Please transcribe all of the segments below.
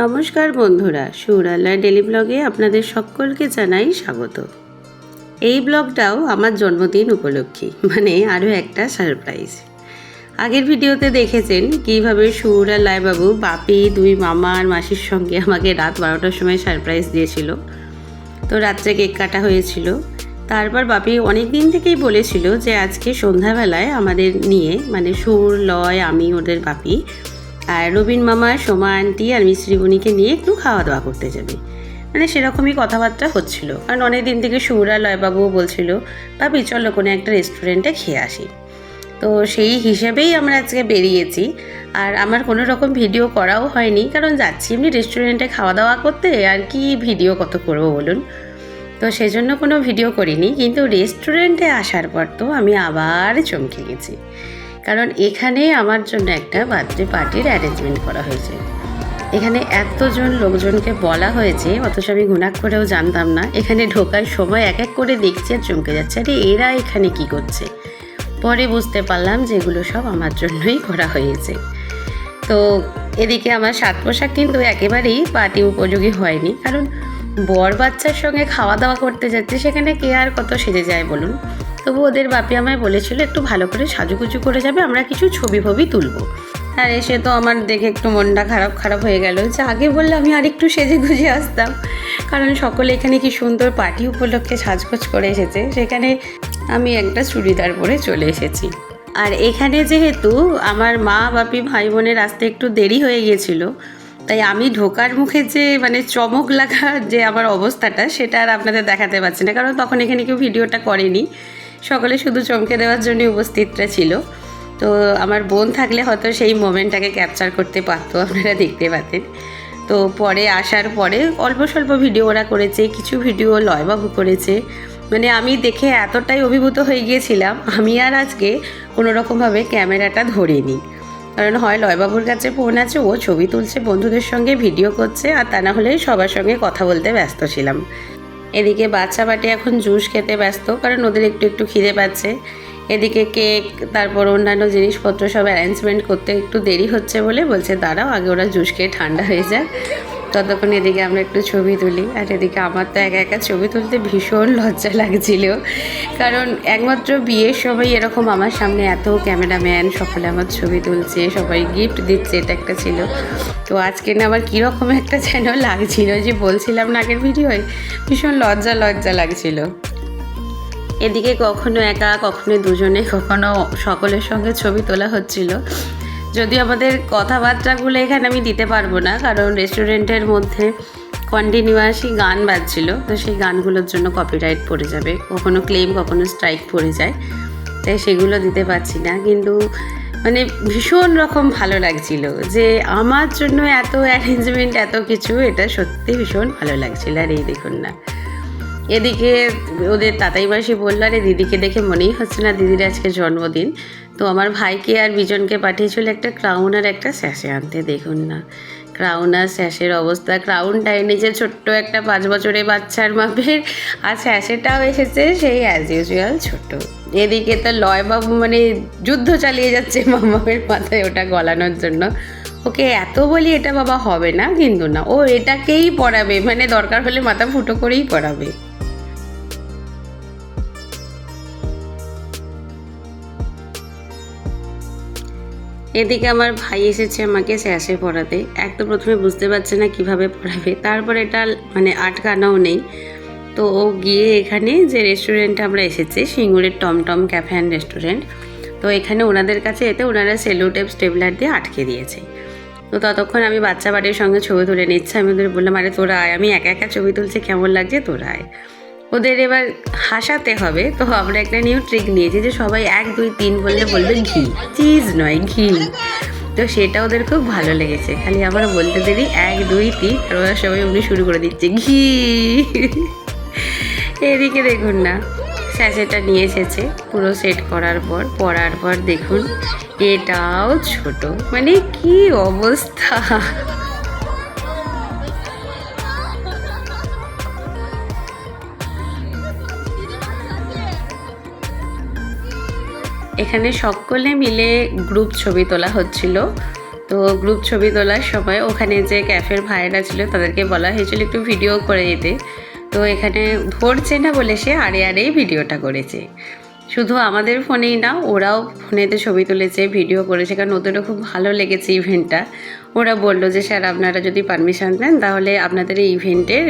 নমস্কার বন্ধুরা, সুরালয় ডেলি ব্লগে আপনাদের সকলকে জানাই স্বাগত। এই ব্লগটাও আমার জন্মদিন উপলক্ষে, মানে আরও একটা সারপ্রাইজ। আগের ভিডিওতে দেখেছেন কীভাবে সুর আর লাইবাবু বাপি, দুই মামা আর মাসির সঙ্গে আমাকে রাত 12টার সময় সারপ্রাইজ দিয়েছিল। তো রাত্রে কেক কাটা হয়েছিল। তারপর বাপি অনেক দিন থেকেই বলেছিল যে আজকে সন্ধ্যাবেলায় আমাদের নিয়ে, মানে সুর, লয়, আমি, ওদের বাপি আর রবিন মামা, সোমা আন্টি আর মিশ্রি বুনিকে নিয়ে একটু খাওয়া দাওয়া করতে যাবে। মানে সেরকমই কথাবার্তা হচ্ছিল, কারণ অনেক দিন থেকে সুর আর লয়বাবুও বলছিল ভাবি চলো কোনো একটা রেস্টুরেন্টে খেয়ে আসি। তো সেই হিসেবেই আমরা আজকে বেরিয়েছি। আর আমার কোনো রকম ভিডিও করাও হয়নি, কারণ যাচ্ছি এমনি রেস্টুরেন্টে খাওয়া দাওয়া করতে, আর কি ভিডিও কত করবো বলুন। তো সেজন্য কোনো ভিডিও করিনি, কিন্তু রেস্টুরেন্টে আসার পর তো আমি আবার চমকে গেছি, কারণ এখানে আমার জন্য একটা বার্থডে পার্টির অ্যারেঞ্জমেন্ট করা হয়েছে। এখানে এতজন লোকজনকে বলা হয়েছে, অথচ আমি গুণাক করেও জানতাম না। এখানে ঢোকার সময় এক এক করে দেখছি আর চমকে যাচ্ছে, আরে এরা এখানে কি করছে। পরে বুঝতে পারলাম যে এগুলো সব আমার জন্যই করা হয়েছে। তো এদিকে আমার সাজ পোশাক কিন্তু একেবারেই পার্টি উপযোগী হয়নি, কারণ বর বাচ্চার সঙ্গে খাওয়া দাওয়া করতে যাচ্ছে, সেখানে কে আর কত সেজে যায় বলুন। তবু ওদের বাপি আমায় বলেছিল একটু ভালো করে সাজুগুজু করে যাবে, আমরা কিছু ছবি তুলবো। আর এসে তো আমার দেখে একটু মনটা খারাপ হয়ে গেল, যে আগে বললে আমি আর একটু সেজে গুজে আসতাম, কারণ সকলে এখানে কি সুন্দর পার্টি উপলক্ষে সাজগোজ করে এসেছে, সেখানে আমি একটা চুড়িদার পরে চলে এসেছি। আর এখানে যেহেতু আমার মা, বাপি, ভাই বোনের আসতে একটু দেরি হয়ে গিয়েছিল, তাই আমি ঢোকার মুখে যে মানে চমক লাগা যে আমার অবস্থাটা, সেটা আর আপনাদের দেখাতে পারছি না, কারণ তখন এখানে কেউ ভিডিওটা করেনি, সকলে শুধু চমকে দেওয়ার জন্য উপস্থিতরা ছিল। তো আমার বোন থাকলে হয়তো সেই মোমেন্টটাকে ক্যাপচার করতে পারতো, আপনারা দেখতে পাতেন। তো পরে আসার পরে অল্প স্বল্প ভিডিও ওরা করেছে, কিছু ভিডিও লয়বাবু করেছে। মানে আমি দেখে এতটাই অভিভূত হয়ে গিয়েছিলাম, আমি আর আজকে কোনো রকমভাবে ক্যামেরাটা ধরিনি, কারণ হয় লয়বাবুর কাছে ফোন আছে, ও ছবি তুলছে, বন্ধুদের সঙ্গে ভিডিও করছে, আর তা না হলে সবার সঙ্গে কথা বলতে ব্যস্ত ছিলাম। এদিকে বাচ্চা বাটি এখন জুস খেতে ব্যস্ত, কারণ ওদের একটু একটু খিদে পাচ্ছে। এদিকে কেক, তারপর অন্যান্য জিনিসপত্র সব অ্যারেঞ্জমেন্ট করতে একটু দেরি হচ্ছে বলে বলছে দাঁড়াও আগে ওরা জুস খেয়ে ঠান্ডা হয়ে যায়, ততক্ষণ এদিকে আমরা একটু ছবি তুলি। আর এদিকে আমার তো একা একা ছবি তুলতে ভীষণ লজ্জা লাগছিল, কারণ একমাত্র বিয়ের সময় এরকম আমার সামনে এত ক্যামেরাম্যান, সকলে আমার ছবি তুলছে, সবাই গিফট দিচ্ছে, এটা একটা ছিল। তো আজকে না আবার কীরকম একটা যেন লাগছিল, যে বলছিলাম না আগের ভিডিওয়, ভীষণ লজ্জা লাগছিল। এদিকে কখনো একা, কখনো দুজনে, কখনো সকলের সঙ্গে ছবি তোলা হচ্ছিল। যদিও আমাদের কথাবার্তাগুলো এখানে আমি দিতে পারবো না, কারণ রেস্টুরেন্টের মধ্যে কন্টিনিউয়াসই গান বাজছিল, তো সেই গানগুলোর জন্য কপিরাইট পড়ে যাবে, কখনো ক্লেম, কখনো স্ট্রাইক পড়ে যায়, তাই সেগুলো দিতে পারছি না। কিন্তু মানে ভীষণ রকম ভালো লাগছিল যে আমার জন্য এত অ্যারেঞ্জমেন্ট, এত কিছু, এটা সত্যি ভীষণ ভালো লাগছিল। আর এই দেখুন না, এদিকে ওদের তাতাই মাসি বললো আরে দিদিকে দেখে মনেই হচ্ছে না দিদির আজকে জন্মদিন। তো আমার ভাইকে আর বিজনকে পাঠিয়েছিল একটা ক্রাউন আর একটা স্যাশে আনতে। দেখুন না ক্রাউন আর স্যাশের অবস্থা, ক্রাউনটা এনেছে ছোট্ট একটা 5 বছরের বাচ্চার মাপের, আর স্যাশেটাও এসেছে সেই অ্যাজ ইউজুয়াল ছোট। এদিকে তো লয়বাবু মানে যুদ্ধ চালিয়ে যাচ্ছে মামামের মাথায় ওটা গলানোর জন্য। ওকে এত বলি এটা বাবা হবে না, কিন্তু না, ও এটাকেই পড়াবে, মানে দরকার হলে মাথা ফুটো করেই পড়াবে। এদিকে আমার ভাই এসেছে আমাকে স্যাশে পড়াতে। এক তো প্রথমে বুঝতে পারছে না কিভাবে পড়াবে, তারপর এটা মানে আটকানাও নেই। তো ও গিয়ে এখানে যে রেস্টুরেন্টে আমরা এসেছি, সিঙ্গুরের টমটম ক্যাফে অ্যান্ড রেস্টুরেন্ট, তো এখানে ওনাদের কাছে এতে ওনারা সেলোটেপ স্টেপলার দিয়ে আটকে দিয়েছে। তো ততক্ষণ আমি বাচ্চা বাড়ির সঙ্গে ছবি তুলে নিচ্ছে। আমি ওদের বললাম আরে তোরা আয়, আমি একা একা ছবি তুলছি, কেমন লাগছে, তোরা আয়। ওদের এবার হাসাতে হবে, তো আমরা একটা নিউ ট্রিক নিয়েছি যে সবাই 1 2 3 বললে বলবে ঘি, চিজ নয় ঘি। তো সেটা ওদের খুব ভালো লেগেছে, খালি আমরা বলতে দেরি 1 2 3, আর ওরা সবাই উনি শুরু করে দিচ্ছে ঘি। এদিকে দেখুন না স্যাশেটা নিয়ে এসেছে পুরো সেট করার পর দেখুন এটাও ছোট, মানে কি অবস্থা। এখানে সকলে মিলে গ্রুপ ছবি তোলা হচ্ছিল। তো গ্রুপ ছবি তোলার সময় ওখানে যে ক্যাফের ভাইয়েরা ছিল তাদেরকে বলা হয়েছিল একটু ভিডিও করে দিতে। তো এখানে ধরছে না বলে সে আড়েই ভিডিওটা করেছে। শুধু আমাদের ফোনেই না, ওরাও ফোনেতে ছবি তুলেছে, ভিডিও করেছে, কারণ ওদেরও খুব ভালো লেগেছে ইভেন্টটা। ওরা বললো যে স্যার আপনারা যদি পারমিশন দেন তাহলে আপনাদের এই ইভেন্টের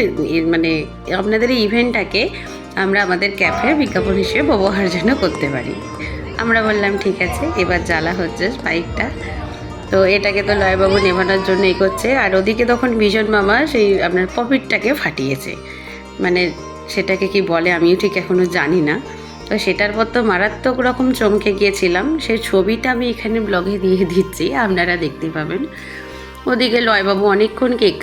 মানে আপনাদের এই ইভেন্টটাকে আমরা আমাদের ক্যাফের বিজ্ঞাপন হিসেবে ব্যবহার জন্য করতে পারি। আমরা বললাম ঠিক আছে। এবার জ্বালা হচ্ছে বাইকটা, তো এটাকে তো লয়বাবু নেভানোর জন্য করছে, আর ওদিকে তখন বিজন মামা সেই আপনার পপিটটাকে ফাটিয়েছে, মানে সেটাকে কি বলে আমিও ঠিক এখনও জানি না। তো সেটার পর তো মারাত্মক রকম চমকে গিয়েছিলাম। সেই ছবিটা আমি এখানে ব্লগে দিয়ে দিচ্ছি, আপনারা দেখতে পাবেন। ওদিকে লয়বাবু অনেকক্ষণ কেক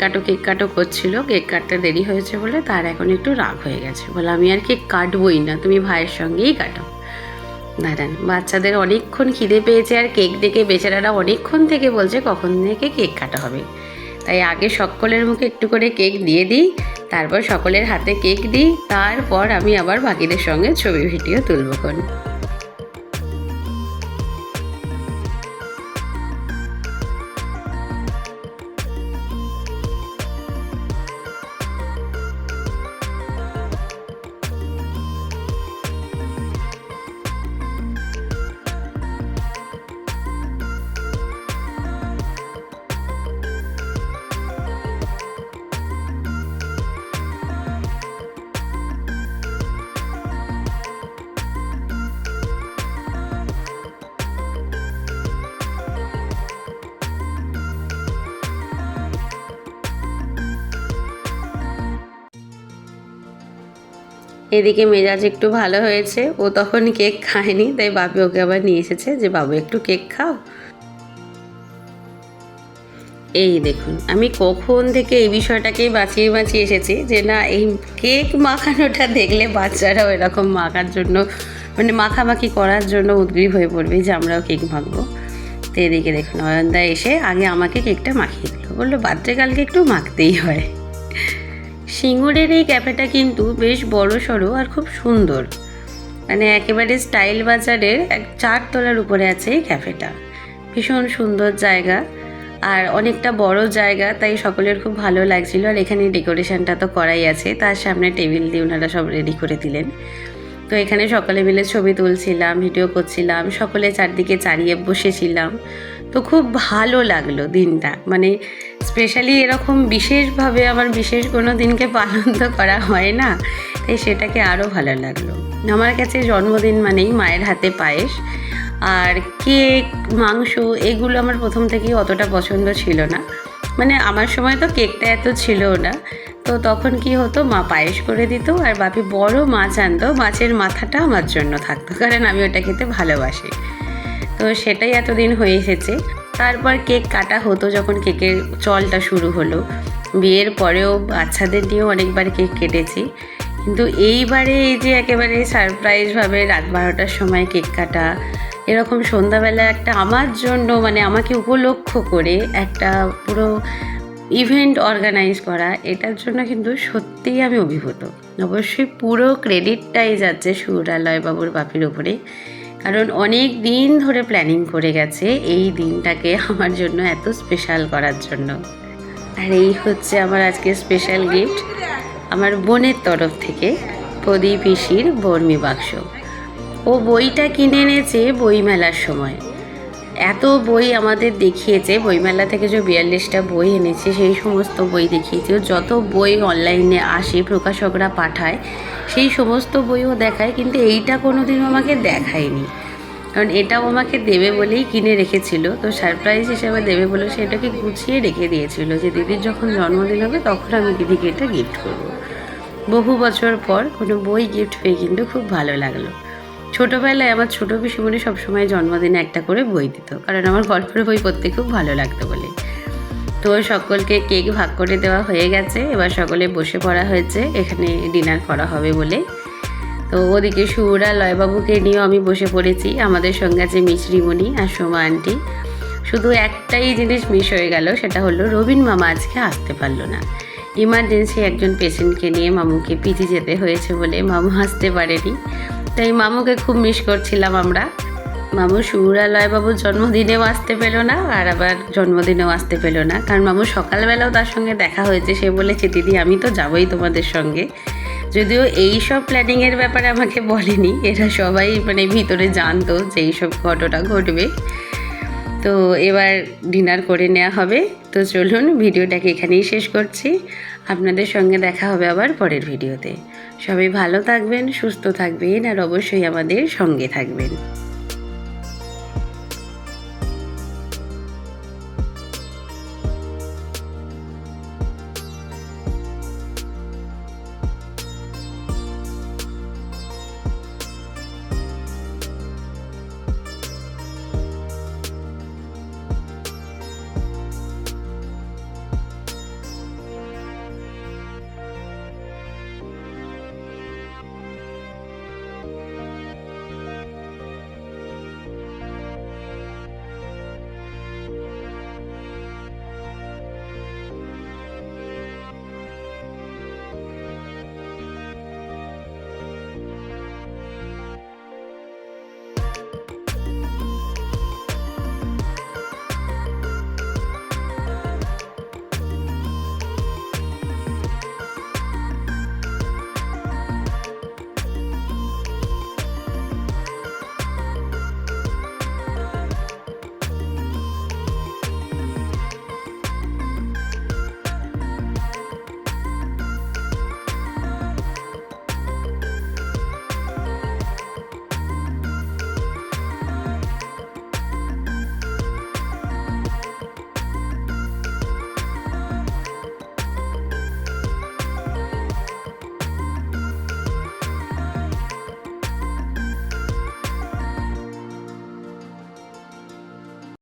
কাটো করছিল। কেক কাটতে দেরি হয়েছে বলে তার এখন একটু রাগ হয়ে গেছে, বলে আমি আর কেক কাটবই না, তুমি ভাইয়ের সঙ্গেই কাটো। দাঁড়ান, বাচ্চাদের অনেকক্ষণ খিদে পেয়েছে আর কেক দেখে বেচারারা অনেকক্ষণ থেকে বলছে কখন থেকে কেক কাটা হবে। তাই আগে সকলের মুখে একটু করে কেক দিয়ে দিই, তারপর সকলের হাতে কেক দিই, তারপর আমি আবার বাকিদের সঙ্গে ছবি ভিডিও তুলবক্ষণ। এদিকে মেজাজ একটু ভালো হয়েছে, ও তখন কেক খায়নি, তাই বাপি ওকে আবার নিয়ে এসেছে যে বাবু একটু কেক খাও। এই দেখুন, আমি কখন থেকে এই বিষয়টাকেই বাঁচিয়ে এসেছি যে না, এই কেক মাখানোটা দেখলে বাচ্চারাও এরকম মাখার জন্য মানে মাখামাখি করার জন্য উদ্গ্রীব হয়ে পড়বে যে আমরাও কেক মাখবো। তো এদিকে দেখুন অয়নদা এসে আগে আমাকে কেকটা মাখিয়ে দিল, বললো বার্থডে একটু মাখতেই হয়। সিঙ্গুরের এই ক্যাফেটা কিন্তু বেশ বড় সড়ো আর খুব সুন্দর, মানে একেবারে স্টাইল বাজারের 4 তলার উপরে আছে এই ক্যাফেটা। ভীষণ সুন্দর জায়গা আর অনেকটা বড় জায়গা, তাই সকলের খুব ভালো লাগছিল। আর এখানে ডেকোরেশনটা তো করাই আছে, তার সামনে টেবিল দিয়ে ওনারা সব রেডি করে দিলেন। তো এখানে সকলে মিলে ছবি তুলছিলাম, ভিডিও করছিলাম, সকলে চারদিকে চারিয়ে বসেছিলাম। তো খুব ভালো লাগলো দিনটা, মানে স্পেশালি এরকম বিশেষভাবে আমার বিশেষ কোনো দিনকে পালন তো করা হয় না, তাই সেটাকে আরও ভালো লাগলো। আমার কাছে জন্মদিন মানেই মায়ের হাতে পায়েস আর কেক, মাংস, এগুলো আমার প্রথম থেকেই অতটা পছন্দ ছিল না। মানে আমার সময় তো কেকটা এত ছিল না, তো তখন কি হতো, মা পায়েস করে দিত আর বাপি বড় মাছ আনতো, মাছের মাথাটা আমার জন্য থাকতো, কারণ আমি ওটা খেতে ভালোবাসি। তো সেটাই এতদিন হয়ে এসেছে। তারপর কেক কাটা হতো যখন কেকের চলটা শুরু হলো। বিয়ের পরেও বাচ্চাদের নিয়েও অনেকবার কেক কেটেছি, কিন্তু এইবারে এই যে একেবারে সারপ্রাইজভাবে রাত 12টার সময় কেক কাটা, এরকম সন্ধ্যাবেলা একটা আমার জন্য মানে আমাকে উপলক্ষ করে একটা পুরো ইভেন্ট অর্গানাইজ করা, এটার জন্য কিন্তু সত্যিই আমি অভিভূত। অবশ্যই পুরো ক্রেডিটটাই যাচ্ছে সুরালয় বাবুর বাপির উপরে, কারণ অনেক দিন ধরে প্ল্যানিং করে গেছে এই দিনটাকে আমার জন্য এত স্পেশাল করার জন্য। আর এই হচ্ছে আমার আজকে স্পেশাল গিফট আমার বোনের তরফ থেকে, প্রদীপ পিসির বর্মি বাক্স। ও বইটা কিনে এনেছে বইমেলার সময়, এত বই আমাদের দেখিয়েছে, বইমেলা থেকে যে 42টা বই এনেছে সেই সমস্ত বই দেখিয়েছে। যত বই অনলাইনে আসে প্রকাশকরা পাঠায় সেই সমস্ত বইও দেখায়, কিন্তু এইটা কোনোদিনও আমাকে দেখায়নি, কারণ এটাও আমাকে দেবে বলেই কিনে রেখেছিল। তো সারপ্রাইজ হিসেবে দেবে বলে সেটাকে গুছিয়ে রেখে দিয়েছিল যে দিদির যখন জন্মদিন হবে তখন আমি দিদিকে এটা গিফট করব। বহু বছর পর কোনো বই গিফট পেয়ে কিন্তু খুব ভালো লাগলো। ছোটোবেলায় আমার ছোটো পিসিমণি সবসময় জন্মদিনে একটা করে বই দিত, কারণ আমার গল্পের বই পড়তে খুব ভালো লাগতো বলে। তো সকলকে কেক ভাগ করে দেওয়া হয়ে গেছে, এবার সকলে বসে পড়া হয়েছে, এখানে ডিনার করা হবে বলে। তো ওদিকে সুরা লয়বাবুকে নিয়েও আমি বসে পড়েছি, আমাদের সঙ্গে আছে মিছরিমণি আর সোমা আন্টি। শুধু একটাই জিনিস মিস হয়ে গেল, সেটা হলো রবিন মামা আজকে আসতে পারলো না। ইমার্জেন্সি একজন পেশেন্টকে নিয়ে মামুকে পিজি যেতে হয়েছে বলে মামু আসতে পারেনি, তাই মামুকে খুব মিস করছিলাম আমরা। মামু সুর আর লয়বাবুর জন্মদিনেও আসতে পেলো না, আর আবার জন্মদিনেও আসতে পেলো না, কারণ মামু সকালবেলাও তার সঙ্গে দেখা হয়েছে। সে বলেছে দিদি আমি তো যাবোই তোমাদের সঙ্গে, যদিও এই সব প্ল্যানিংয়ের ব্যাপারে আমাকে বলেনি। এরা সবাই মানে ভিতরে জানতো যে এইসব ঘটনা ঘটবে। তো এবার ডিনার করে নেওয়া হবে। তো চলুন ভিডিওটাকে এখানেই শেষ করছি। আপনাদের সঙ্গে দেখা হবে আবার পরের ভিডিওতে। সবাই ভালো থাকবেন, সুস্থ থাকবেন, আর অবশ্যই আমাদের সঙ্গে থাকবেন।